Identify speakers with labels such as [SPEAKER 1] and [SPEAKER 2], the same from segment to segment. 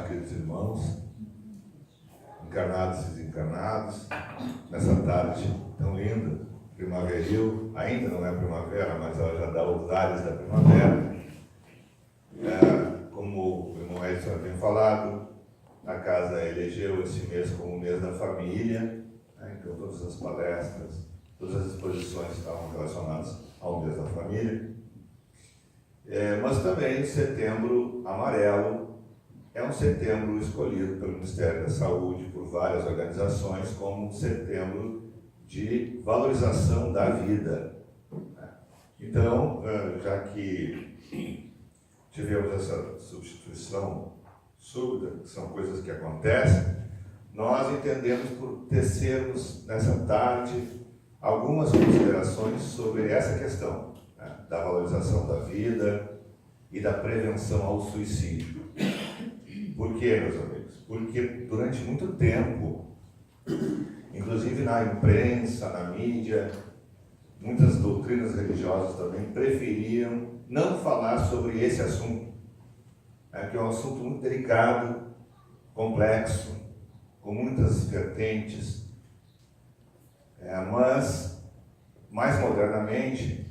[SPEAKER 1] queridos irmãos, encarnados e desencarnados, nessa tarde tão linda, primaveril. Ainda não é primavera, mas ela já dá os ares da primavera. Como o irmão Edson havia falado, a casa elegeu esse mês como o mês da família, então todas as palestras, todas as exposições estavam relacionadas ao mês da família. Mas também Setembro Amarelo é um setembro escolhido pelo Ministério da Saúde, por várias organizações, como um setembro de valorização da vida. Então, já que tivemos essa substituição súbita, que são coisas que acontecem, nós entendemos por tecermos nessa tarde algumas considerações sobre essa questão, da valorização da vida e da prevenção ao suicídio. Por quê, meus amigos? Porque durante muito tempo, inclusive na imprensa, na mídia, muitas doutrinas religiosas também preferiam não falar sobre esse assunto, que é um assunto muito delicado, complexo, com muitas vertentes, mas, mais modernamente,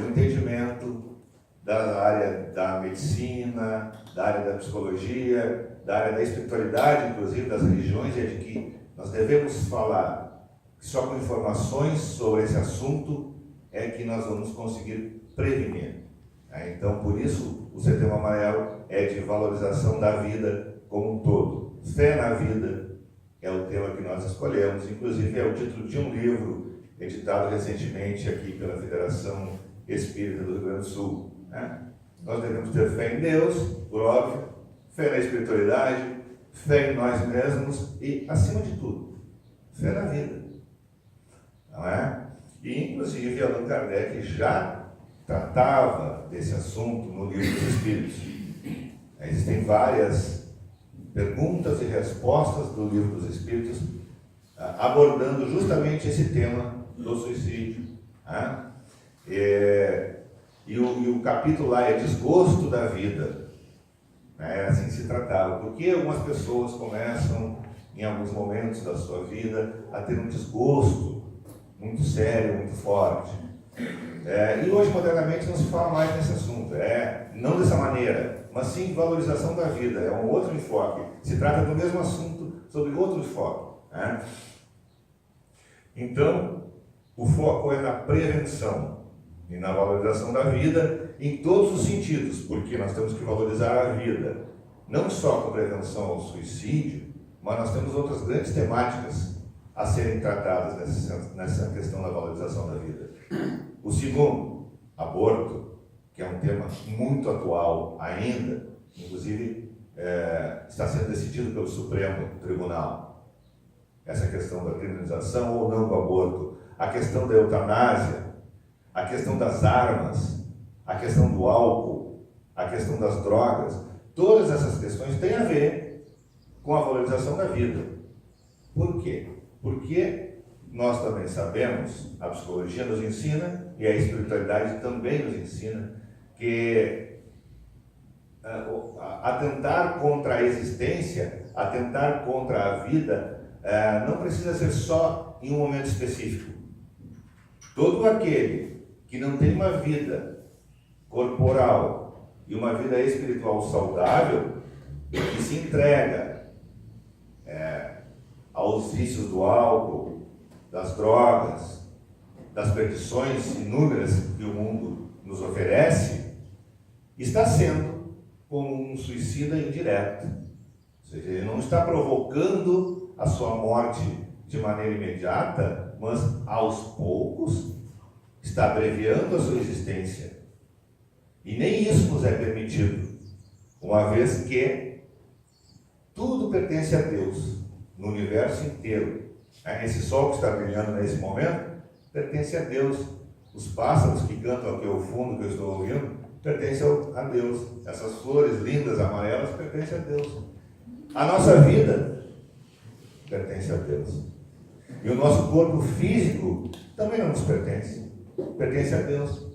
[SPEAKER 1] o entendimento da área da medicina, da área da psicologia, da área da espiritualidade, inclusive das religiões, é de que nós devemos falar que só com informações sobre esse assunto é que nós vamos conseguir prevenir. Então, por isso, o Setembro Amarelo é de valorização da vida como um todo. Fé na vida é o tema que nós escolhemos, inclusive é o título de um livro editado recentemente aqui pela Federação Espírita do Rio Grande do Sul. Nós devemos ter fé em Deus, por óbvio, fé na espiritualidade, fé em nós mesmos e, acima de tudo, fé na vida. Não é? E, inclusive, Allan Kardec já tratava desse assunto no Livro dos Espíritos. Existem várias perguntas e respostas do Livro dos Espíritos abordando justamente esse tema do suicídio. E o capítulo lá é Desgosto da Vida. Assim se tratava. Porque algumas pessoas começam, em alguns momentos da sua vida, a ter um desgosto muito sério, muito forte. E hoje, modernamente, não se fala mais nesse assunto. Não dessa maneira, mas sim valorização da vida. É um outro enfoque. Se trata do mesmo assunto, sob outro enfoque. Então, o foco é na prevenção e na valorização da vida em todos os sentidos, porque nós temos que valorizar a vida, não só com prevenção ao suicídio, mas nós temos outras grandes temáticas a serem tratadas nessa questão da valorização da vida. O segundo, aborto, que é um tema muito atual ainda, inclusive está sendo decidido pelo Supremo Tribunal. Essa questão da criminalização ou não do aborto, a questão da eutanásia, a questão das armas, a questão do álcool, a questão das drogas, todas essas questões têm a ver com a valorização da vida. Por quê? Porque nós também sabemos, a psicologia nos ensina, e a espiritualidade também nos ensina, que atentar contra a existência, atentar contra a vida, não precisa ser só em um momento específico. Todo aquele que não tem uma vida corporal e uma vida espiritual saudável, que se entrega aos vícios do álcool, das drogas, das perdições inúmeras que o mundo nos oferece, está sendo como um suicida indireto. Ou seja, ele não está provocando a sua morte de maneira imediata, mas aos poucos está abreviando a sua existência. E nem isso nos é permitido, uma vez que tudo pertence a Deus, no universo inteiro. Esse sol que está brilhando nesse momento pertence a Deus. Os pássaros que cantam aqui ao fundo, que eu estou ouvindo, pertencem a Deus. Essas flores lindas, amarelas, pertencem a Deus. A nossa vida pertence a Deus. E o nosso corpo físico também não nos pertence. Pertence a Deus.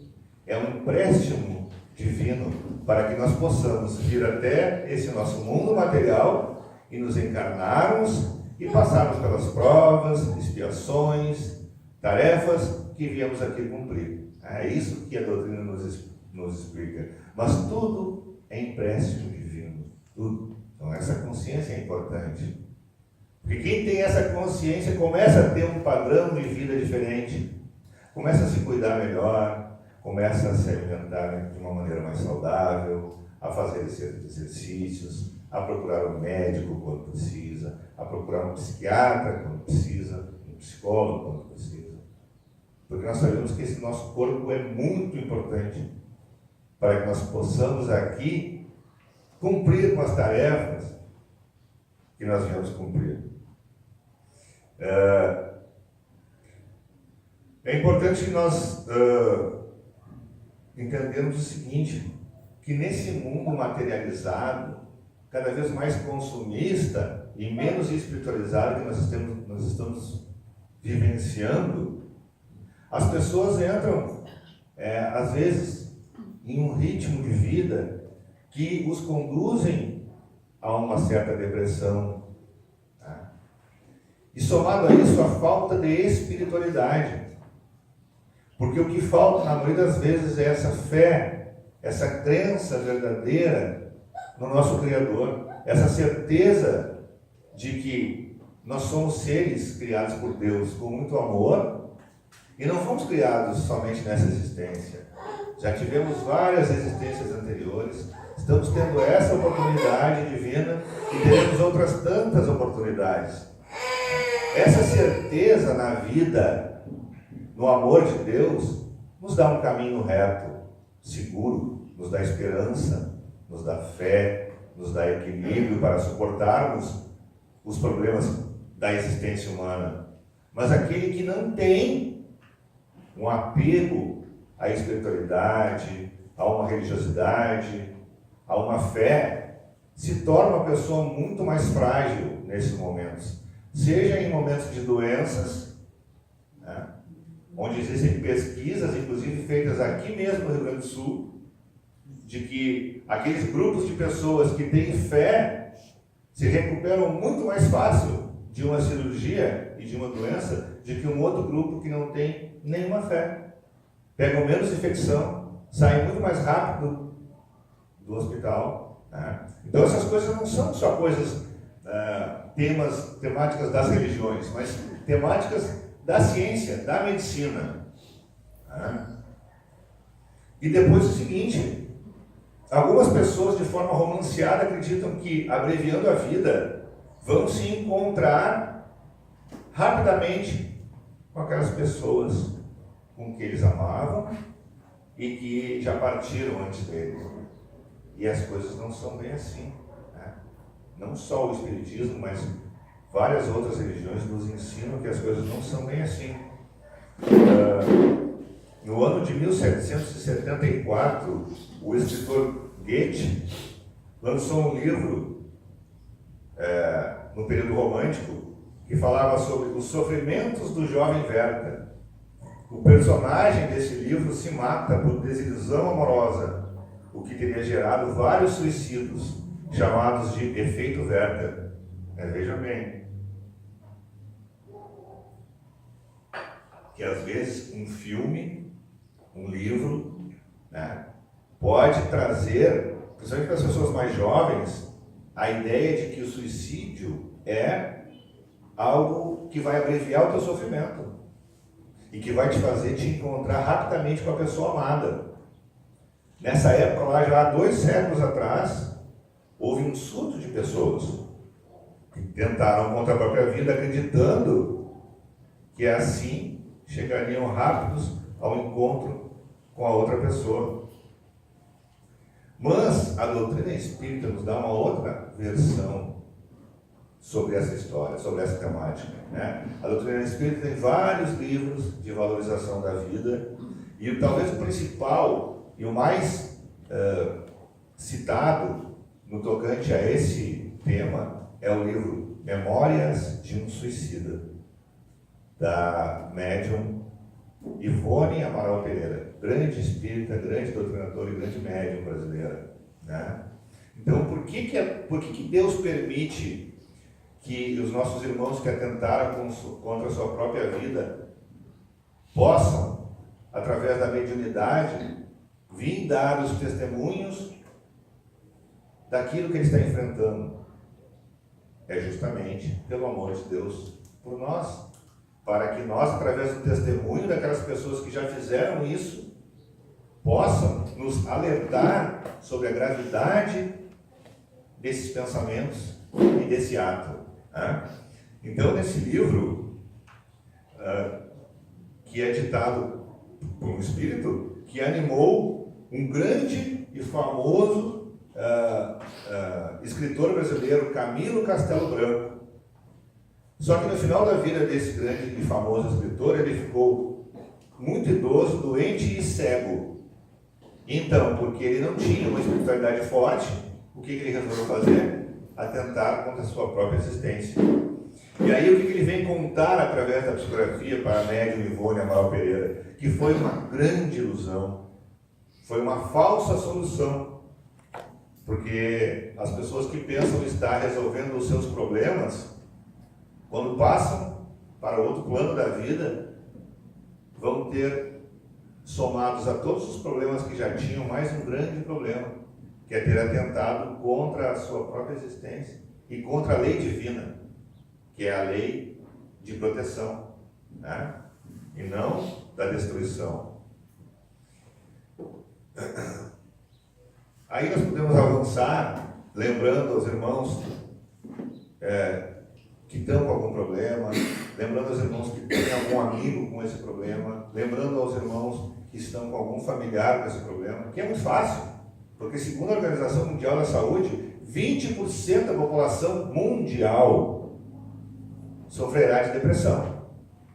[SPEAKER 1] É um empréstimo divino, para que nós possamos vir até esse nosso mundo material e nos encarnarmos e passarmos pelas provas, expiações, tarefas que viemos aqui cumprir. É isso que a doutrina nos explica. Mas tudo é empréstimo divino, tudo. Então essa consciência é importante. Porque quem tem essa consciência começa a ter um padrão de vida diferente, começa a se cuidar melhor, começa a se alimentar de uma maneira mais saudável, a fazer exercícios, a procurar um médico quando precisa, a procurar um psiquiatra quando precisa, um psicólogo quando precisa. Porque nós sabemos que esse nosso corpo é muito importante para que nós possamos aqui cumprir com as tarefas que nós viemos cumprir. É importante que nós entendamos o seguinte, que nesse mundo materializado, cada vez mais consumista e menos espiritualizado que nós estamos vivenciando, as pessoas entram, às vezes, em um ritmo de vida que os conduzem a uma certa depressão. Tá? E somado a isso, a falta de espiritualidade. Porque o que falta, na maioria das vezes, é essa fé, essa crença verdadeira no nosso Criador, essa certeza de que nós somos seres criados por Deus com muito amor e não fomos criados somente nessa existência. Já tivemos várias existências anteriores, estamos tendo essa oportunidade divina e teremos outras tantas oportunidades. Essa certeza na vida, no amor de Deus, nos dá um caminho reto, seguro, nos dá esperança, nos dá fé, nos dá equilíbrio para suportarmos os problemas da existência humana. Mas aquele que não tem um apego à espiritualidade, a uma religiosidade, a uma fé, se torna uma pessoa muito mais frágil nesses momentos. Seja em momentos de doenças, né, onde existem pesquisas, inclusive feitas aqui mesmo no Rio Grande do Sul, de que aqueles grupos de pessoas que têm fé se recuperam muito mais fácil de uma cirurgia e de uma doença do que um outro grupo que não tem nenhuma fé. Pegam menos infecção, saem muito mais rápido do hospital. Né? Então essas coisas não são só coisas, temáticas das religiões, mas temáticas da ciência, da medicina. Né? E depois o seguinte, algumas pessoas de forma romanceada acreditam que, abreviando a vida, vão se encontrar rapidamente com aquelas pessoas com que eles amavam e que já partiram antes deles. E as coisas não são bem assim. Né? Não só o Espiritismo, mas várias outras religiões nos ensinam que as coisas não são bem assim. No ano de 1774, o escritor Goethe lançou um livro, no período romântico, que falava sobre os sofrimentos do jovem Werther. O personagem desse livro se mata por desilusão amorosa, o que teria gerado vários suicídios, chamados de efeito Werther. Veja bem, que às vezes um filme, um livro, né, pode trazer, principalmente para as pessoas mais jovens, a ideia de que o suicídio é algo que vai abreviar o teu sofrimento e que vai te fazer te encontrar rapidamente com a pessoa amada. Nessa época, lá já há 2 séculos atrás, houve um surto de pessoas que tentaram contra a própria vida, acreditando que assim chegariam rápidos ao encontro com a outra pessoa. Mas a doutrina espírita nos dá uma outra versão sobre essa história, sobre essa temática. Né? A doutrina espírita tem vários livros de valorização da vida, e talvez o principal e o mais citado no tocante a esse tema é o livro Memórias de um Suicida, da médium Ivone Amaral Pereira. grande espírita, grande doutrinadora e grande médium brasileira, né? Então, por que Deus permite que os nossos irmãos que atentaram contra a sua própria vida possam, através da mediunidade, vir dar os testemunhos daquilo que ele está enfrentando? É justamente pelo amor de Deus por nós, para que nós, através do testemunho daquelas pessoas que já fizeram isso, possam nos alertar sobre a gravidade desses pensamentos e desse ato, né? Então, nesse livro, que é ditado por um espírito que animou um grande e famoso escritor brasileiro, Camilo Castelo Branco. Só que no final da vida desse grande e famoso escritor, ele ficou muito idoso, doente e cego. Então, porque ele não tinha uma espiritualidade forte, o que ele resolveu fazer? Atentar contra a sua própria existência. E aí o que ele vem contar através da psicografia para a médium Ivone Amaral Pereira? Que foi uma grande ilusão, foi uma falsa solução. Porque as pessoas que pensam estar resolvendo os seus problemas, quando passam para outro plano da vida, vão ter, somados a todos os problemas que já tinham, mais um grande problema, que é ter atentado contra a sua própria existência e contra a lei divina, que é a lei de proteção, né? E não da destruição. Aí nós podemos avançar, lembrando aos irmãos que estão com algum problema, lembrando aos irmãos que têm algum amigo com esse problema, lembrando aos irmãos que estão com algum familiar com esse problema, que é muito fácil, porque segundo a Organização Mundial da Saúde, 20% da população mundial sofrerá de depressão.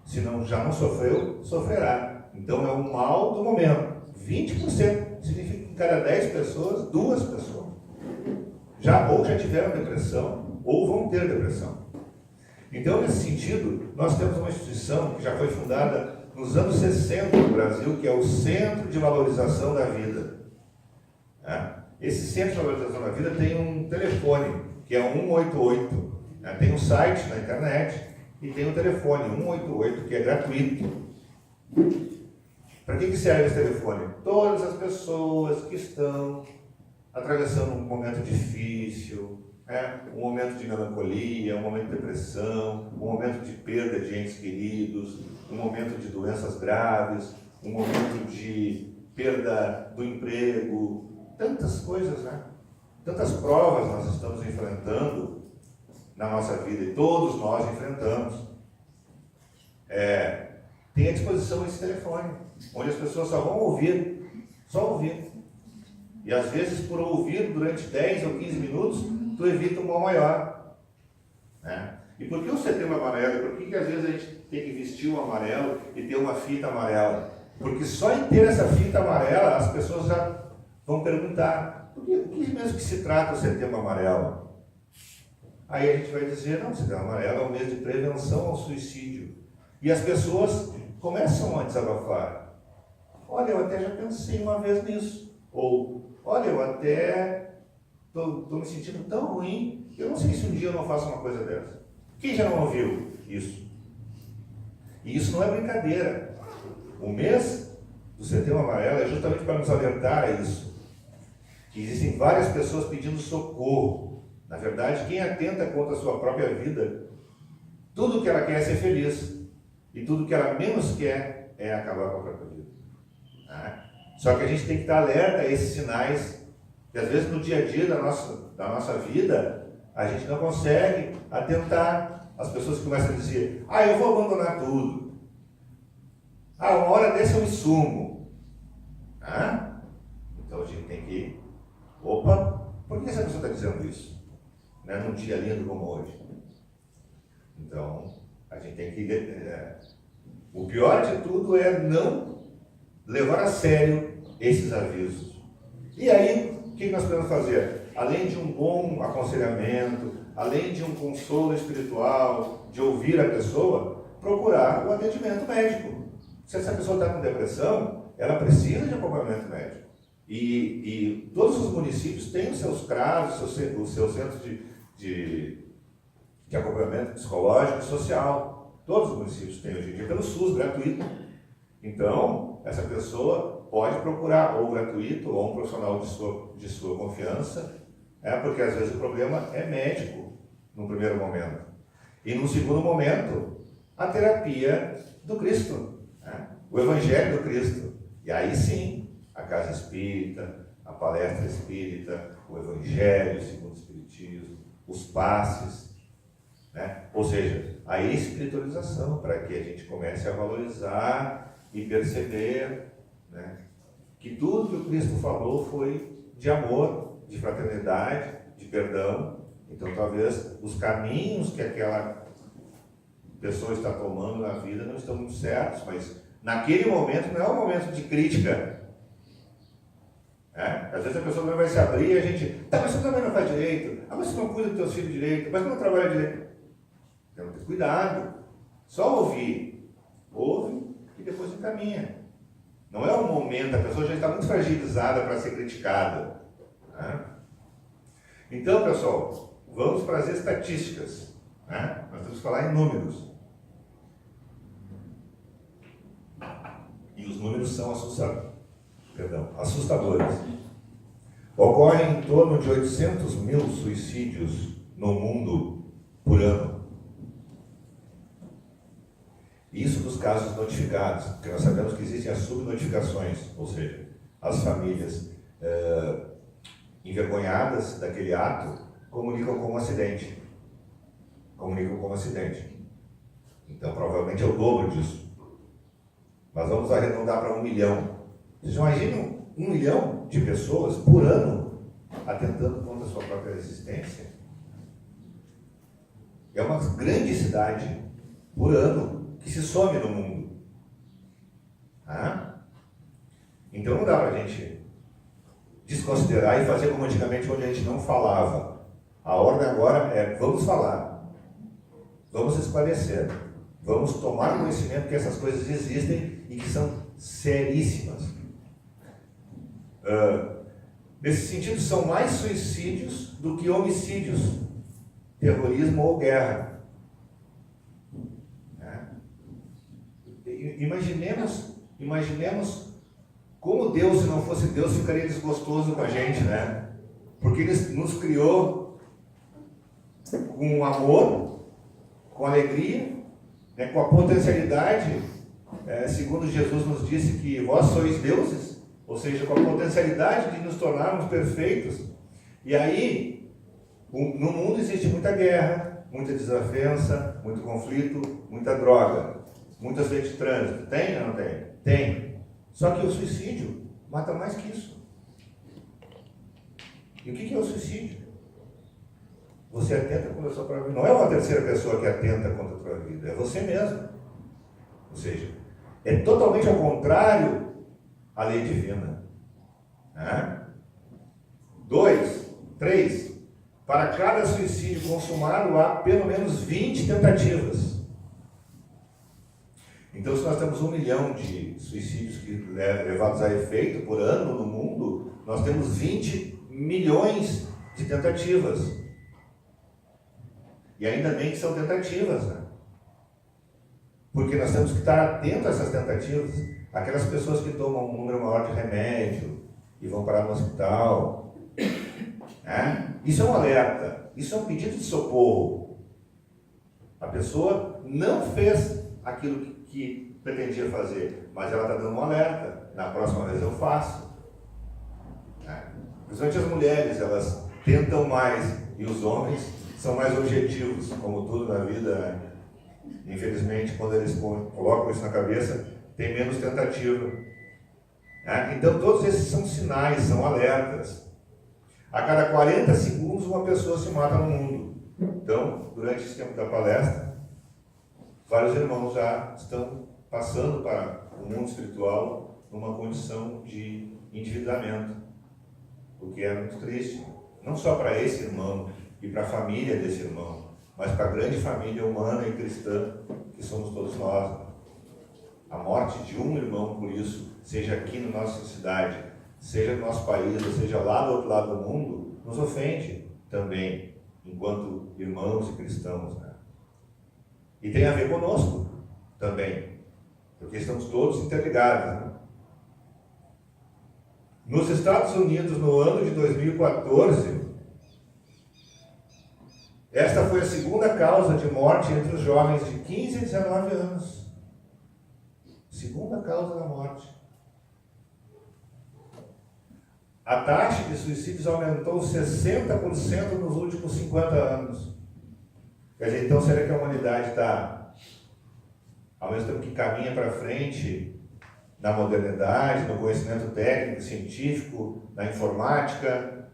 [SPEAKER 1] Se não, já não sofreu, sofrerá. Então é um mal do momento. 20% significa que em cada 10 pessoas, 2 pessoas ou já tiveram depressão ou vão ter depressão. Então, nesse sentido, nós temos uma instituição que já foi fundada nos anos 60 no Brasil, que é o Centro de Valorização da Vida. Esse Centro de Valorização da Vida tem um telefone, que é 188. Tem um site na internet e tem um telefone, 188, que é gratuito. Para que serve esse telefone? Todas as pessoas que estão atravessando um momento difícil, um momento de melancolia, um momento de depressão, um momento de perda de entes queridos, um momento de doenças graves, um momento de perda do emprego, tantas coisas, né? Tantas provas nós estamos enfrentando na nossa vida, e todos nós enfrentamos. Tem à disposição esse telefone, onde as pessoas só vão ouvir, só ouvir. E às vezes, por ouvir durante 10 ou 15 minutos, tu evita um mal maior, né? E por que o setembro amarelo? Por que às vezes a gente tem que vestir o amarelo e ter uma fita amarela? Porque só em ter essa fita amarela, as pessoas já vão perguntar: o que mesmo que se trata o setembro amarelo? Aí a gente vai dizer: não, o setembro amarelo é um mês de prevenção ao suicídio. E as pessoas começam a desabafar: olha, eu até já pensei uma vez nisso. Ou, olha, eu até estou me sentindo tão ruim, eu não sei se um dia eu não faço uma coisa dessa. Quem já não ouviu isso? E isso não é brincadeira. O mês do setembro amarelo é justamente para nos alertar a isso. Que existem várias pessoas pedindo socorro. Na verdade, quem atenta contra a sua própria vida, tudo que ela quer é ser feliz. E tudo que ela menos quer é acabar com a própria vida. Só que a gente tem que estar alerta a esses sinais, que às vezes no dia a dia da nossa vida, a gente não consegue atentar. As pessoas começam a dizer: eu vou abandonar tudo. Uma hora dessa eu me sumo. Então a gente tem que... Opa, por que essa pessoa está dizendo isso? Num dia lindo como hoje. Então, a gente tem que... O pior de tudo é não levar a sério esses avisos. E aí, o que nós podemos fazer? Além de um bom aconselhamento, além de um consolo espiritual, de ouvir a pessoa, procurar o atendimento médico. Se essa pessoa está com depressão, ela precisa de acompanhamento médico. E todos os municípios têm os seus CRAS, os seus centros de acompanhamento psicológico e social. Todos os municípios têm hoje em dia pelo SUS, gratuito. Então, essa pessoa pode procurar ou gratuito ou um profissional de sua confiança, porque às vezes o problema é médico no primeiro momento. E no segundo momento, a terapia do Cristo, o Evangelho do Cristo. E aí sim, a casa espírita, a palestra espírita, o Evangelho segundo o Espiritismo, os passes, ou seja, a espiritualização, para que a gente comece a valorizar e perceber que tudo que o Cristo falou foi de amor, de fraternidade, de perdão. Então talvez os caminhos que aquela pessoa está tomando na vida não estão muito certos, mas naquele momento não é um momento de crítica. Às vezes a pessoa não vai se abrir e a gente, mas você também não faz direito, mas você não cuida dos teus filhos direito, mas você não trabalha direito. Então, ter cuidado, só ouvir, ouve e depois encaminha. Não é um momento, a pessoa já está muito fragilizada para ser criticada. Então, pessoal, vamos para as estatísticas. Nós temos que falar em números. E os números são assustadores. Ocorrem em torno de 800 mil suicídios no mundo por ano. Isso dos casos notificados, porque nós sabemos que existem as subnotificações, ou seja, as famílias envergonhadas daquele ato comunicam como acidente. Então, provavelmente é o dobro disso. Mas vamos arredondar para 1 milhão. Vocês imaginam 1 milhão de pessoas por ano atentando contra a sua própria existência? É uma grande cidade por ano que se some no mundo. Então não dá para a gente desconsiderar e fazer como antigamente, onde a gente não falava. A ordem agora é: vamos falar, vamos esclarecer, vamos tomar conhecimento que essas coisas existem e que são seríssimas. Nesse sentido, são mais suicídios do que homicídios, terrorismo ou guerra. Imaginemos como Deus, se não fosse Deus, ficaria desgostoso com a gente, Porque Ele nos criou com amor, com alegria, com a potencialidade, segundo Jesus nos disse que vós sois deuses, ou seja, com a potencialidade de nos tornarmos perfeitos. E aí, no mundo existe muita guerra, muita desavença, muito conflito, muita droga, muito acidente de trânsito. Tem ou não tem? Tem. Só que o suicídio mata mais que isso. E o que é o suicídio? Você atenta contra a sua própria vida. Não é uma terceira pessoa que atenta contra a tua vida, é você mesmo. Ou seja, é totalmente ao contrário à lei divina. 2, 3. Para cada suicídio consumado há pelo menos 20 tentativas. Então, se nós temos 1 milhão de suicídios levados a efeito por ano no mundo, nós temos 20 milhões de tentativas. E ainda bem que são tentativas, Porque nós temos que estar atentos a essas tentativas. Aquelas pessoas que tomam um número maior de remédio e vão parar no hospital. Isso é um alerta, isso é um pedido de socorro. A pessoa não fez aquilo que pretendia fazer, mas ela está dando um alerta: na próxima vez eu faço. Principalmente as mulheres, elas tentam mais, e os homens são mais objetivos, como tudo na vida. Infelizmente, quando eles colocam isso na cabeça, tem menos tentativa. Então todos esses são sinais, são alertas. A cada 40 segundos uma pessoa se mata no mundo. Então, durante esse tempo da palestra, vários irmãos já estão passando para o mundo espiritual numa condição de endividamento, o que é muito triste, não só para esse irmão e para a família desse irmão, mas para a grande família humana e cristã que somos todos nós. a morte de um irmão por isso, seja aqui na nossa cidade, seja no nosso país, ou seja lá do outro lado do mundo, nos ofende também, enquanto irmãos e cristãos, né? E tem a ver conosco também, porque estamos todos interligados, né? Nos Estados Unidos, no ano de 2014, esta foi a segunda causa de morte entre os jovens de 15 a 19 anos. Segunda causa da morte. A taxa de suicídios aumentou 60% nos últimos 50 anos. Quer dizer, então será que a humanidade está, ao mesmo tempo que caminha para frente, na modernidade, no conhecimento técnico, científico, na informática,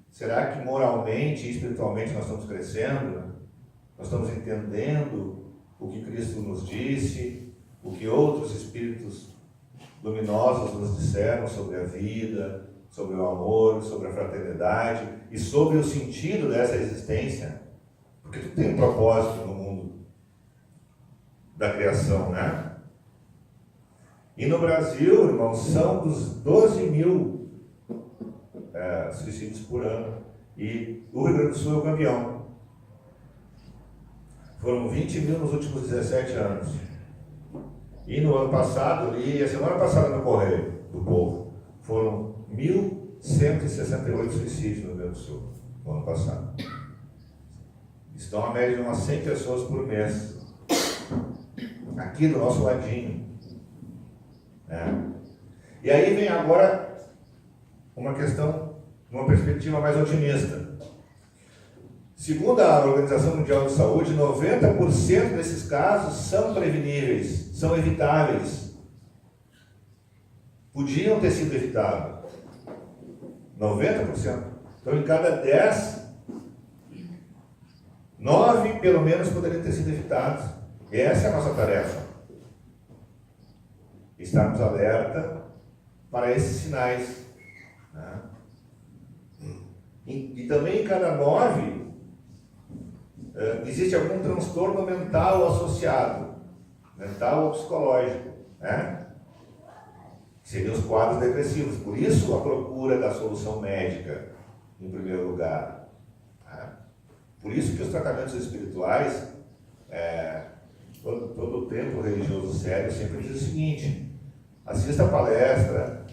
[SPEAKER 1] será que moralmente e espiritualmente nós estamos crescendo? Nós estamos entendendo o que Cristo nos disse, o que outros espíritos luminosos nos disseram sobre a vida, sobre o amor, sobre a fraternidade e sobre o sentido dessa existência? Porque tudo tem um propósito no mundo da criação, né? E no Brasil, irmãos, são dos 12 mil suicídios por ano. E o Rio Grande do Sul é o campeão. Foram 20 mil nos últimos 17 anos. E no ano passado, e a semana passada no Correio do Povo, foram 1.168 suicídios no Rio Grande do Sul, no ano passado. Estão a média de umas 100 pessoas por mês. Aqui do nosso ladinho. E aí vem agora uma questão, uma perspectiva mais otimista. Segundo a Organização Mundial de Saúde, 90% desses casos são preveníveis, são evitáveis. Podiam ter sido evitados. 90%. Então, em cada 10, 9 pelo menos poderiam ter sido evitados. E essa é a nossa tarefa. Estarmos alerta para esses sinais, né? E também em cada 9 existe algum transtorno mental associado, mental ou psicológico, né? Que seriam os quadros depressivos. Por isso a procura da solução médica em primeiro lugar, né? Por isso que os tratamentos espirituais, todo o tempo religioso sério sempre diz o seguinte: assista a palestra,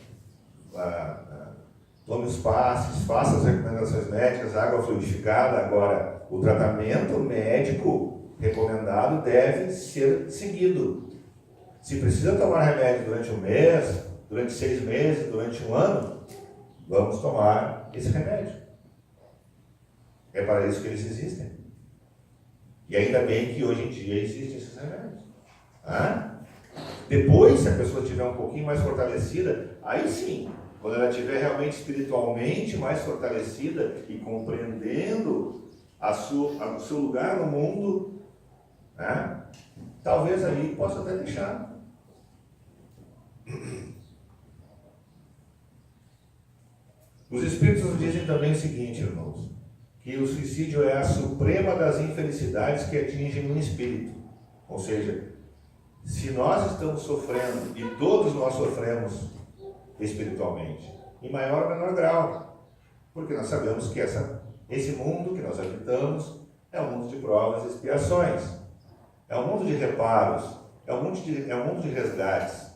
[SPEAKER 1] tome os passos, faça as recomendações médicas, água fluidificada. Agora, o tratamento médico recomendado deve ser seguido. Se precisa tomar remédio durante um mês, durante 6 meses, durante um ano, vamos tomar esse remédio. É para isso que eles existem. E ainda bem que hoje em dia existem esses remédios. Depois, se a pessoa estiver um pouquinho mais fortalecida, aí sim, quando ela estiver realmente espiritualmente mais fortalecida e compreendendo o seu lugar no mundo, né, talvez aí possa até deixar. Os Espíritos nos dizem também o seguinte, irmãos, que o suicídio é a suprema das infelicidades que atingem um espírito. Ou seja, se nós estamos sofrendo, e todos nós sofremos espiritualmente, em maior ou menor grau, porque nós sabemos que esse mundo que nós habitamos é um mundo de provas e expiações, é um mundo de reparos, é um mundo de resgates,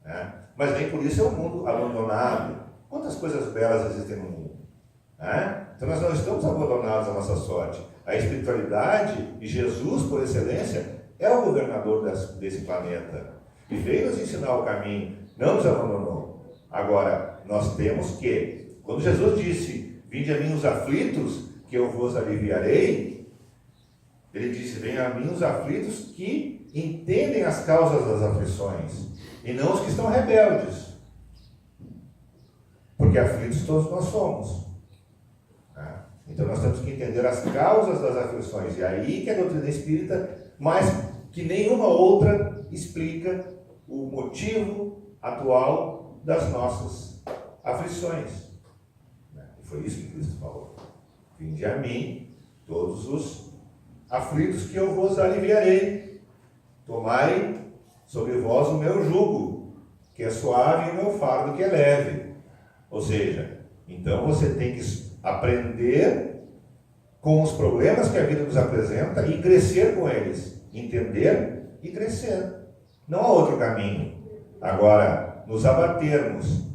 [SPEAKER 1] né? Mas nem por isso é um mundo abandonado. Quantas coisas belas existem no mundo, né? Então nós não estamos abandonados à nossa sorte. A espiritualidade e Jesus, por excelência, é o governador desse planeta e veio nos ensinar o caminho, não nos abandonou. Agora, nós temos que, quando Jesus disse: vinde a mim os aflitos, que eu vos aliviarei, ele disse: venham a mim os aflitos que entendem as causas das aflições, e não os que estão rebeldes, porque aflitos todos nós somos. Então nós temos que entender as causas das aflições, e aí que a doutrina espírita, mais que nenhuma outra, explica o motivo atual das nossas aflições. E foi isso que Cristo falou: vinde a mim todos os aflitos, que eu vos aliviarei. Tomai sobre vós o meu jugo, que é suave, e o meu fardo, que é leve. Ou seja, então você tem que aprender com os problemas que a vida nos apresenta e crescer com eles. Entender e crescer. Não há outro caminho. Agora, nos abatermos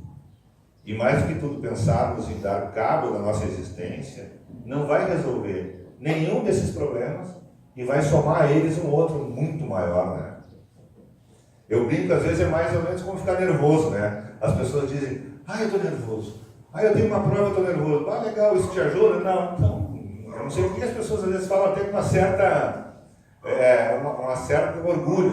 [SPEAKER 1] e mais do que tudo pensarmos em dar cabo da nossa existência, não vai resolver nenhum desses problemas e vai somar a eles um outro muito maior, né? Eu brinco, às vezes é mais ou menos como ficar nervoso, né? As pessoas dizem, eu estou nervoso. Eu tenho uma prova, eu estou nervoso. Legal, isso te ajuda? Não, então, eu não sei porque as pessoas às vezes falam até com uma certa orgulho.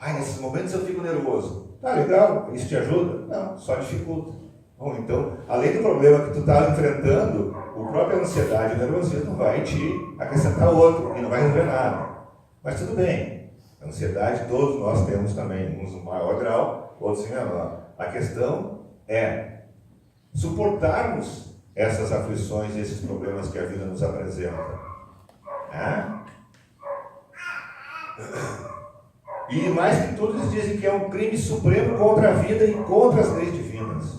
[SPEAKER 1] Nesses momentos eu fico nervoso. Legal, isso te ajuda? Não, só dificulta. Bom, então, além do problema que tu está enfrentando, o próprio ansiedade e o nervosismo vai te acrescentar outro, e não vai resolver nada. Mas tudo bem, a ansiedade todos nós temos também, uns em maior grau, outros em menor. A questão é suportarmos essas aflições, esses problemas que a vida nos apresenta. E mais que tudo, eles dizem que é um crime supremo contra a vida e contra as leis divinas.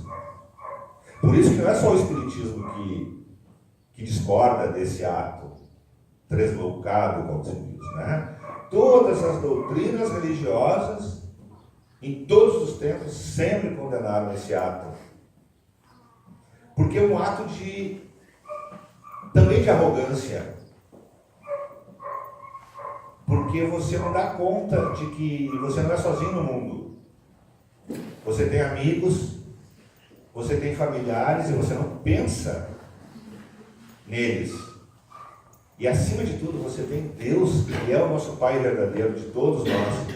[SPEAKER 1] Por isso que não é só o Espiritismo que discorda desse ato tresloucado, como se diz, né? Todas as doutrinas religiosas, em todos os tempos, sempre condenaram esse ato. Porque é um ato também de arrogância. Porque você não dá conta de que você não é sozinho no mundo. Você tem amigos, você tem familiares e você não pensa neles. E acima de tudo você tem Deus, que é o nosso Pai verdadeiro de todos nós.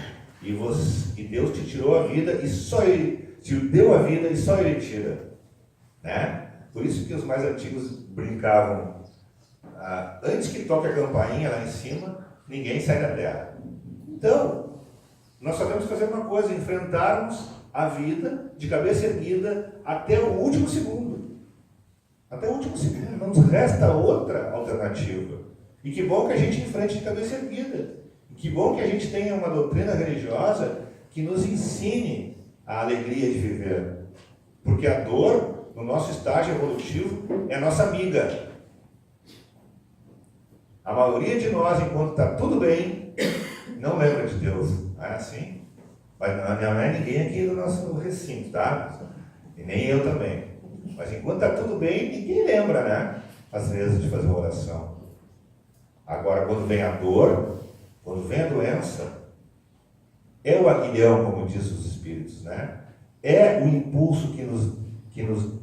[SPEAKER 1] E Deus te tirou a vida e só Ele te deu a vida e só Ele tira. Né? Por isso que os mais antigos brincavam, antes que toque a campainha lá em cima, ninguém sai da terra. Então, nós só temos que fazer uma coisa, enfrentarmos a vida de cabeça erguida até o último segundo. Até o último segundo, não nos resta outra alternativa. E que bom que a gente enfrente de cabeça erguida. E que bom que a gente tenha uma doutrina religiosa que nos ensine a alegria de viver. Porque a dor, no nosso estágio evolutivo, é nossa amiga. A maioria de nós, enquanto está tudo bem, não lembra de Deus. Não é assim? Mas não é ninguém aqui do nosso recinto, tá? E nem eu também. Mas enquanto está tudo bem, ninguém lembra, né? Às vezes, de fazer uma oração. Agora, quando vem a dor, quando vem a doença, é o aguilhão, como diz os Espíritos, né? É o impulso que nos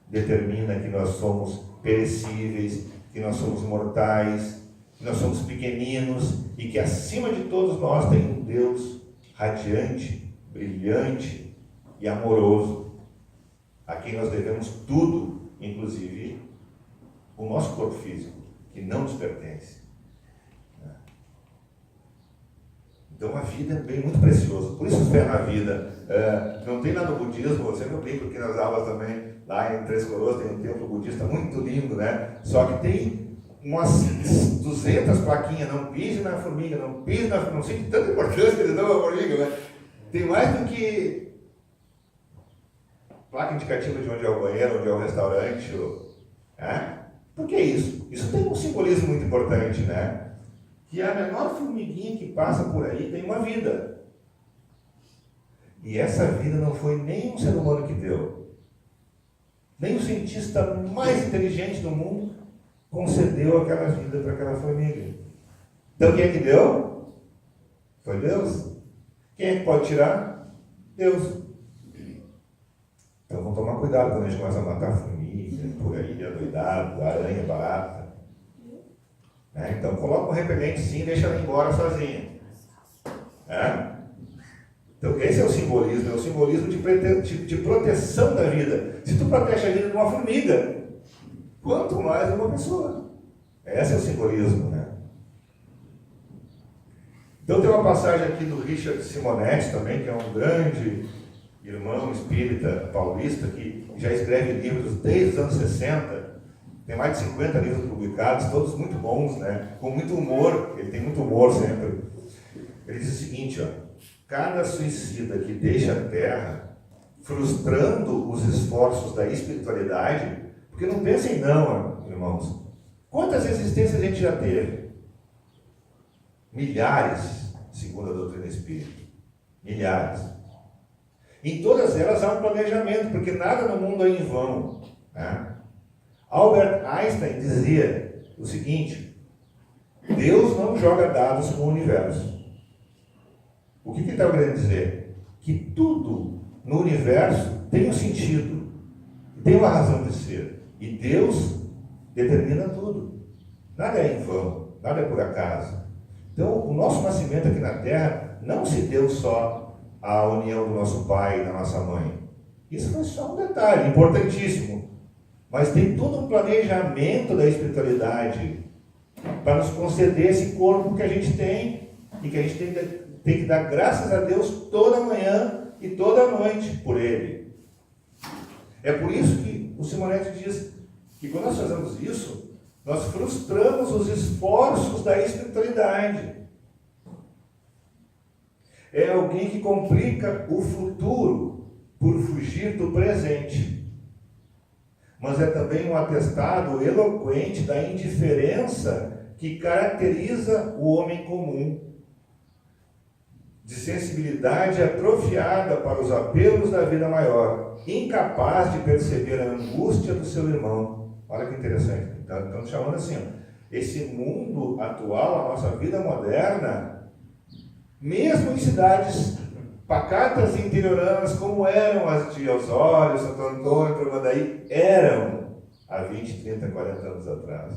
[SPEAKER 1] determina que nós somos perecíveis, que nós somos mortais, que nós somos pequeninos e que acima de todos nós tem um Deus radiante, brilhante e amoroso, a quem nós devemos tudo, inclusive o nosso corpo físico, que não nos pertence. Então a vida é bem muito preciosa, por isso fé na vida. Não tem lá no budismo, eu sempre brinco aqui nas aulas também, lá em Três Coroas tem um templo budista muito lindo, né? Só que tem umas 200 plaquinhas, não pise na formiga, não pise na formiga, não sei que tanta importância que eles dão à formiga, né? Tem mais do que placa indicativa de onde é o banheiro, onde é o restaurante, Por que isso? Isso tem um simbolismo muito importante, né? Que a menor formiguinha que passa por aí tem uma vida. E essa vida não foi nem um ser humano que deu. Nem o cientista mais inteligente do mundo concedeu aquela vida para aquela formiga. Então quem é que deu? Foi Deus. Quem é que pode tirar? Deus. Então vamos tomar cuidado quando a gente começa a matar formiga, por aí, adoidado, aranha, barata. Então coloca um repelente sim e deixa ela embora sozinha. Então esse é o simbolismo de proteção da vida. Se tu protege a vida de uma formiga, quanto mais de uma pessoa. Esse é o simbolismo, né? Então tem uma passagem aqui do Richard Simonetti também, que é um grande irmão espírita paulista, que já escreve livros desde os anos 60. Tem mais de 50 livros publicados, todos muito bons, né? Com muito humor, ele tem muito humor sempre. Ele diz o seguinte, cada suicida que deixa a Terra, frustrando os esforços da espiritualidade, porque não pensem não, irmãos. Quantas existências a gente já teve? Milhares, segundo a doutrina espírita. Milhares. Em todas elas há um planejamento, porque nada no mundo é em vão, né? Albert Einstein dizia o seguinte: Deus não joga dados com o universo. O que ele está querendo dizer? Que tudo no universo tem um sentido, tem uma razão de ser. E Deus determina tudo. Nada é em vão, nada é por acaso. Então, o nosso nascimento aqui na Terra não se deu só à união do nosso pai e da nossa mãe. Isso foi só um detalhe importantíssimo. Mas tem todo um planejamento da espiritualidade para nos conceder esse corpo que a gente tem e que a gente tem que dar graças a Deus toda manhã e toda noite por ele. É por isso que o Simonetti diz que quando nós fazemos isso, nós frustramos os esforços da espiritualidade. É alguém que complica o futuro por fugir do presente. Mas é também um atestado eloquente da indiferença que caracteriza o homem comum, de sensibilidade atrofiada para os apelos da vida maior, incapaz de perceber a angústia do seu irmão. Olha que interessante. Estamos chamando assim, ó, esse mundo atual, a nossa vida moderna, mesmo em cidades pacatas e interioranas, como eram as de Osório, Santo Antônio, Tramandaí, eram há 20, 30, 40 anos atrás.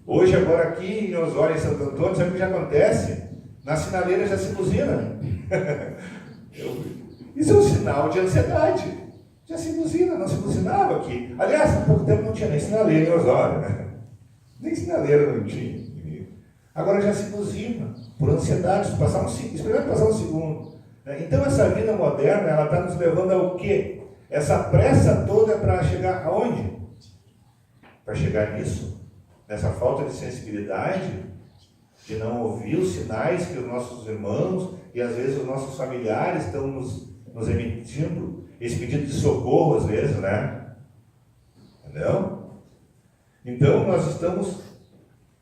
[SPEAKER 1] Hoje, agora aqui em Osório e Santo Antônio, sabe o que já acontece? Na sinaleira já se buzina. Isso é um sinal de ansiedade. Já se buzina, não se buzinava aqui. Aliás, há pouco tempo não tinha nem sinaleira em Osório, né? Nem sinaleira não tinha. Agora já se buzina, por ansiedade, experimenta passar um segundo. Então essa vida moderna, ela está nos levando ao quê? Essa pressa toda é para chegar aonde? Para chegar nisso, nessa falta de sensibilidade, de não ouvir os sinais que os nossos irmãos e às vezes os nossos familiares estão nos emitindo, esse pedido de socorro às vezes, né? Entendeu? Então nós estamos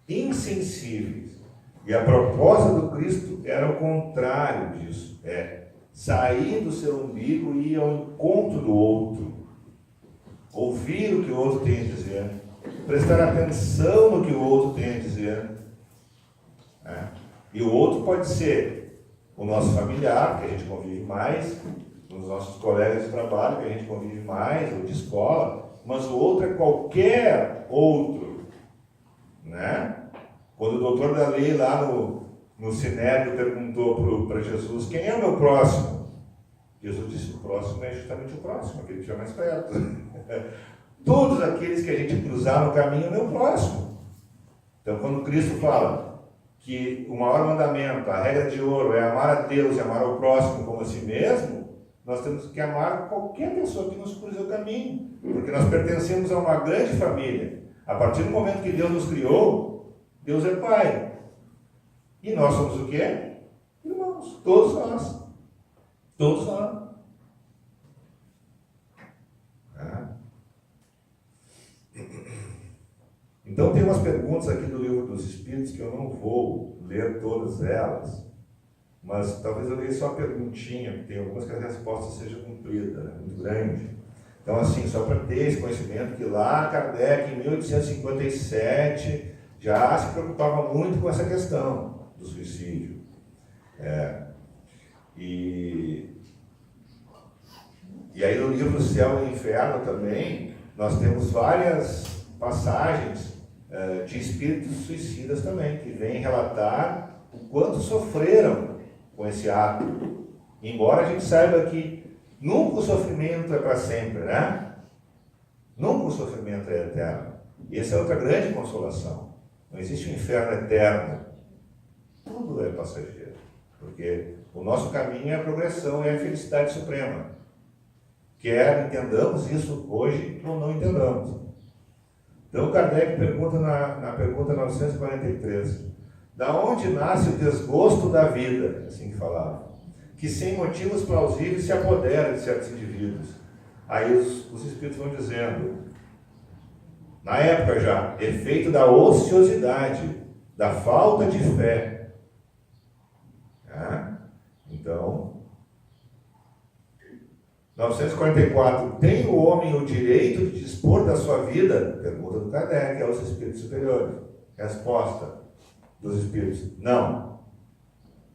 [SPEAKER 1] insensíveis. E a proposta do Cristo era o contrário disso. É sair do seu umbigo e ir ao encontro do outro. Ouvir o que o outro tem a dizer. Prestar atenção no que o outro tem a dizer. E o outro pode ser o nosso familiar, que a gente convive mais, os nossos colegas de trabalho, que a gente convive mais, ou de escola, mas o outro é qualquer outro, né? Quando o doutor da lei lá no Sinédrio perguntou para Jesus, quem é o meu próximo? Jesus disse, o próximo é justamente o próximo, aquele que estiver mais perto. Todos aqueles que a gente cruzar no caminho é o meu próximo. Então, quando Cristo fala que o maior mandamento, a regra de ouro, é amar a Deus e amar ao próximo como a si mesmo, nós temos que amar qualquer pessoa que nos cruze o caminho, porque nós pertencemos a uma grande família. A partir do momento que Deus nos criou, Deus é Pai. E nós somos o quê? Irmãos, todos nós. Todos nós. Então tem umas perguntas aqui do Livro dos Espíritos que eu não vou ler todas elas, mas talvez eu leia só a perguntinha, porque tem algumas que a resposta seja cumprida, né? Muito grande. Então assim, só para ter esse conhecimento, que lá Kardec, em 1857, já se preocupava muito com essa questão do suicídio. E aí no livro Céu e Inferno também, nós temos várias passagens de espíritos suicidas também, que vêm relatar o quanto sofreram com esse ato. Embora a gente saiba que nunca o sofrimento é para sempre, né? Nunca o sofrimento é eterno. E essa é outra grande consolação. Não existe um inferno eterno. Tudo é passageiro. Porque o nosso caminho é a progressão, é a felicidade suprema. Quer entendamos isso hoje ou não entendamos. Então Kardec pergunta na pergunta 943, Da onde nasce o desgosto da vida, assim que falava, que sem motivos plausíveis se apodera de certos indivíduos. Aí os espíritos vão dizendo, na época já, efeito da ociosidade, da falta de fé. Então, 944, tem o homem o direito de dispor da sua vida? Pergunta do Kardec aos espíritos superiores. Resposta dos espíritos, não.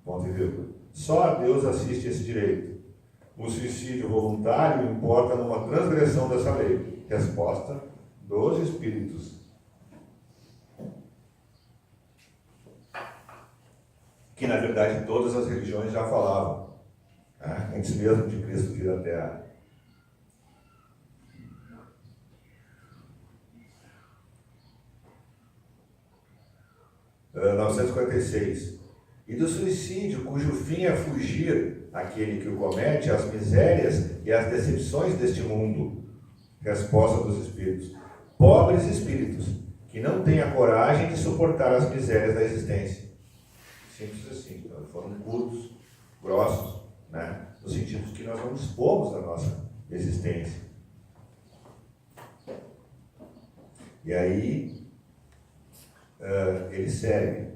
[SPEAKER 1] Ponto e vírgula. Só a Deus assiste esse direito. O suicídio voluntário importa numa transgressão dessa lei. Resposta dos espíritos. Que na verdade todas as religiões já falavam, antes mesmo de Cristo vir à Terra. Uh, 946. E do suicídio, cujo fim é fugir, aquele que o comete, às misérias e às decepções deste mundo. Resposta dos espíritos. Pobres espíritos, que não têm a coragem de suportar as misérias da existência. Simples assim. Então, foram curtos, grossos, né? No sentido que nós não dispomos da nossa existência. E aí, ele segue.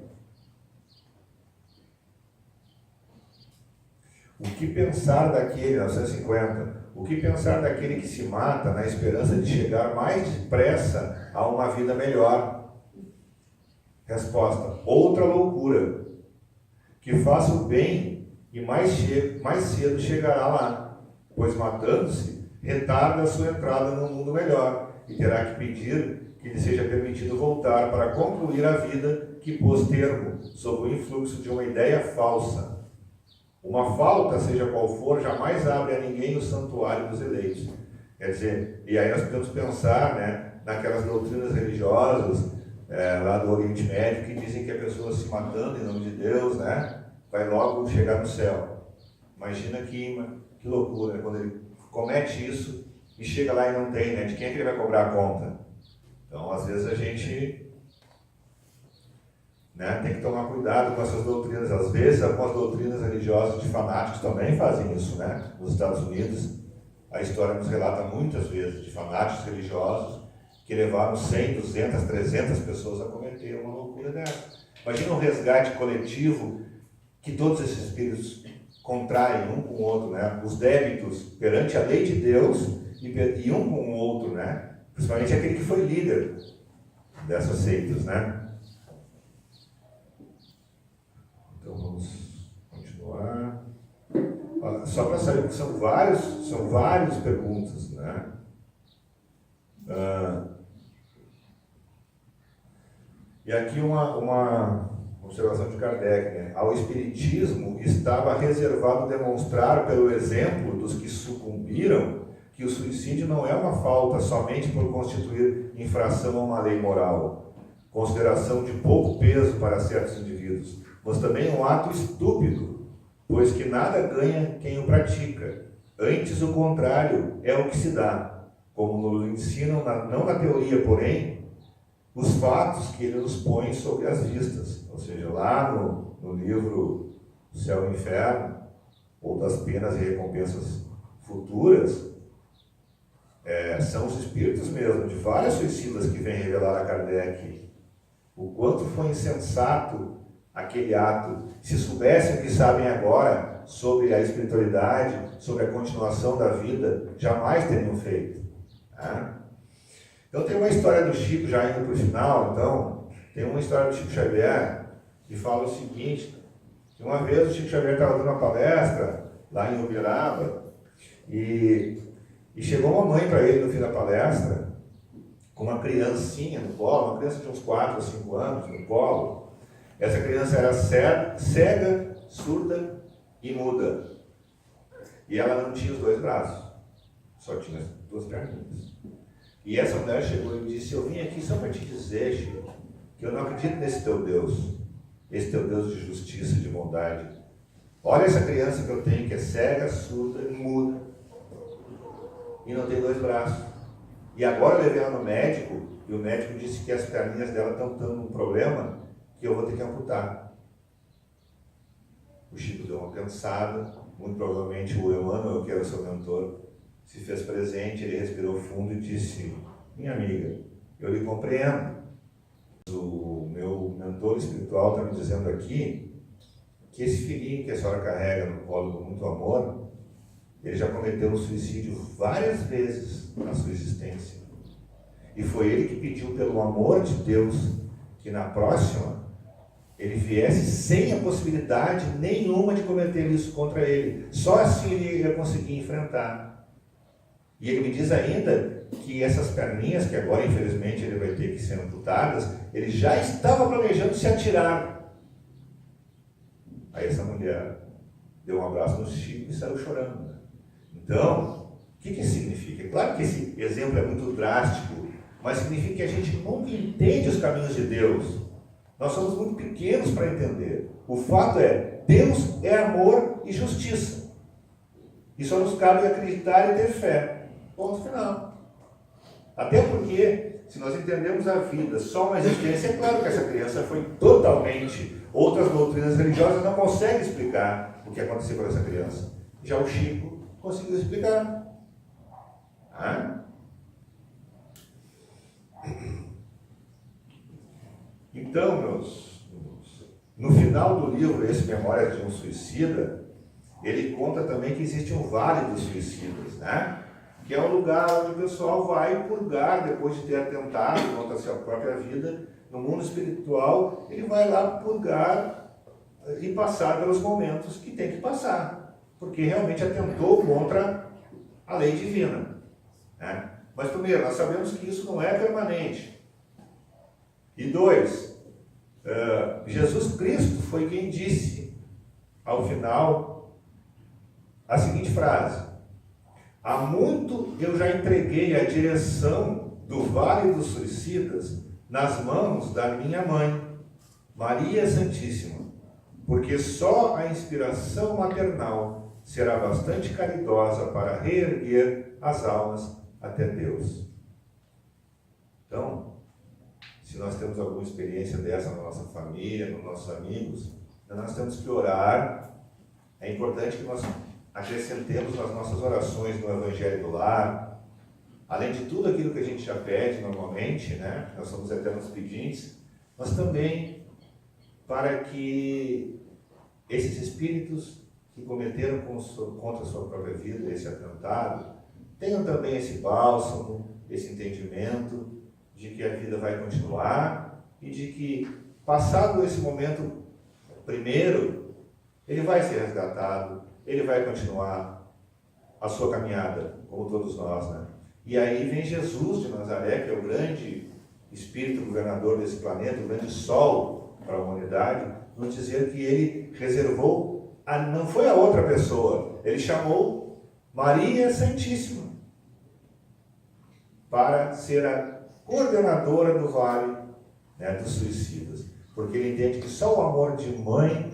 [SPEAKER 1] O que pensar daquele, 950, o que pensar daquele que se mata na esperança de chegar mais depressa a uma vida melhor? Resposta, outra loucura, que faça o bem e mais cedo chegará lá, pois matando-se, retarda a sua entrada no mundo melhor e terá que pedir que lhe seja permitido voltar para concluir a vida que pôs termo sob o influxo de uma ideia falsa. Uma falta, seja qual for, jamais abre a ninguém o santuário dos eleitos. Quer dizer, e aí nós podemos pensar, né, naquelas doutrinas religiosas lá do Oriente Médio que dizem que a pessoa se matando em nome de Deus, né, vai logo chegar no céu. Imagina que loucura, quando ele comete isso e chega lá e não tem, né, de quem é que ele vai cobrar a conta? Então, às vezes a gente tem que tomar cuidado com essas doutrinas. Às vezes, algumas doutrinas religiosas de fanáticos também fazem isso, né? Nos Estados Unidos, a história nos relata muitas vezes de fanáticos religiosos que levaram 100, 200, 300 pessoas a cometer uma loucura dessa. Imagina um resgate coletivo que todos esses espíritos contraem um com o outro, né? Os débitos perante a lei de Deus e um com o outro, né? Principalmente aquele que foi líder dessas seitas, né? Então vamos continuar. Só para saber que são várias perguntas, né? E aqui uma observação de Kardec, né? Ao Espiritismo estava reservado demonstrar pelo exemplo dos que sucumbiram que o suicídio não é uma falta somente por constituir infração a uma lei moral, consideração de pouco peso para certos indivíduos, mas também um ato estúpido, pois que nada ganha quem o pratica. Antes, o contrário é o que se dá, como nos ensinam, não na teoria, porém, os fatos que ele nos põe sobre as vistas. Ou seja, lá no livro Céu e Inferno, ou das penas e recompensas futuras, são os espíritos mesmo, de vários suicidas que vêm revelar a Kardec o quanto foi insensato aquele ato. Se soubessem o que sabem agora sobre a espiritualidade, sobre a continuação da vida, jamais teriam feito. Então tem uma história do Chico, já indo para o final, então, tem uma história do Chico Xavier que fala o seguinte, que uma vez o Chico Xavier estava dando uma palestra lá em Uberaba e chegou uma mãe para ele no fim da palestra com uma criancinha no colo, uma criança de uns 4 ou 5 anos no colo. Essa criança era cega, surda e muda. E ela não tinha os 2 braços, só tinha as 2 perninhas. E essa mulher chegou e disse: eu vim aqui só para te dizer, Chico, que eu não acredito nesse teu Deus, esse teu Deus de justiça, de bondade. Olha essa criança que eu tenho, que é cega, surda e muda, e não tem 2 braços. E agora eu levei ela no médico, e o médico disse que as perninhas dela estão tendo um problema, que eu vou ter que amputar. O Chico deu uma pensada, muito provavelmente o Emmanuel, que era o seu mentor, se fez presente, ele respirou fundo e disse: minha amiga, eu lhe compreendo. O meu mentor espiritual está me dizendo aqui que esse filhinho que a senhora carrega no colo com muito amor, ele já cometeu um suicídio várias vezes na sua existência. E foi ele que pediu, pelo amor de Deus, que na próxima ele viesse sem a possibilidade nenhuma de cometer isso contra ele. Só assim ele ia conseguir enfrentar. E ele me diz ainda que essas perninhas, que agora infelizmente ele vai ter que ser amputadas, ele já estava planejando se atirar. Aí essa mulher deu um abraço no Chico e saiu chorando. Então, o que isso significa? É claro que esse exemplo é muito drástico, mas significa que a gente nunca entende os caminhos de Deus. Nós somos muito pequenos para entender. O fato é, Deus é amor e justiça. E só nos cabe acreditar e ter fé. Ponto final. Até porque, se nós entendemos a vida só uma existência, é claro que essa criança foi totalmente... Outras doutrinas religiosas não conseguem explicar o que aconteceu com essa criança. Já o Chico conseguiu explicar. Então, no final do livro, esse Memórias de um Suicida, ele conta também que existe um vale dos suicidas, né? Que é um lugar onde o pessoal vai purgar depois de ter atentado contra a sua própria vida. No mundo espiritual, ele vai lá purgar e passar pelos momentos que tem que passar, porque realmente atentou contra a lei divina, né? Mas primeiro, nós sabemos que isso não é permanente. E dois, Jesus Cristo foi quem disse, ao final, a seguinte frase: há muito eu já entreguei a direção do Vale dos Suicidas nas mãos da minha mãe, Maria Santíssima, porque só a inspiração maternal será bastante caridosa para reerguer as almas até Deus. Então, se nós temos alguma experiência dessa na nossa família, nos nossos amigos, nós temos que orar. É importante que nós acrescentemos nas nossas orações no Evangelho do Lar, além de tudo aquilo que a gente já pede normalmente, né? Nós somos eternos pedintes, mas também para que esses espíritos que cometeram contra a sua própria vida esse atentado, tenham também esse bálsamo, esse entendimento de que a vida vai continuar e de que, passado esse momento primeiro, ele vai ser resgatado, ele vai continuar a sua caminhada, como todos nós, né? E aí vem Jesus de Nazaré, que é o grande espírito governador desse planeta, o grande sol para a humanidade, nos dizer que ele reservou, não foi a outra pessoa, ele chamou Maria Santíssima para ser a coordenadora do vale, né, dos suicidas, porque ele entende que só o amor de mãe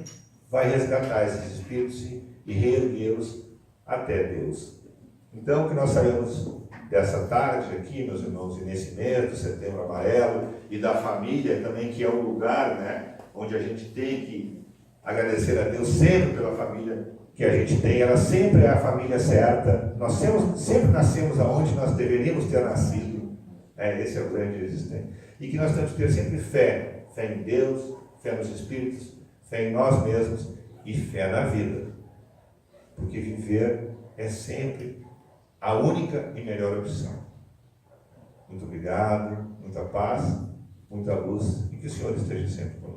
[SPEAKER 1] vai resgatar esses espíritos e reerguê-los até Deus. Então, que nós saímos dessa tarde aqui, meus irmãos, e nesse mês do Setembro Amarelo, e da família também, que é o lugar, né, onde a gente tem que agradecer a Deus sempre pela família que a gente tem. Ela sempre é a família certa. Nós sempre nascemos aonde nós deveríamos ter nascido. Esse é o grande existente. E que nós temos que ter sempre fé. Fé em Deus, fé nos Espíritos, fé em nós mesmos e fé na vida. Porque viver é sempre a única e melhor opção. Muito obrigado, muita paz, muita luz e que o Senhor esteja sempre conosco.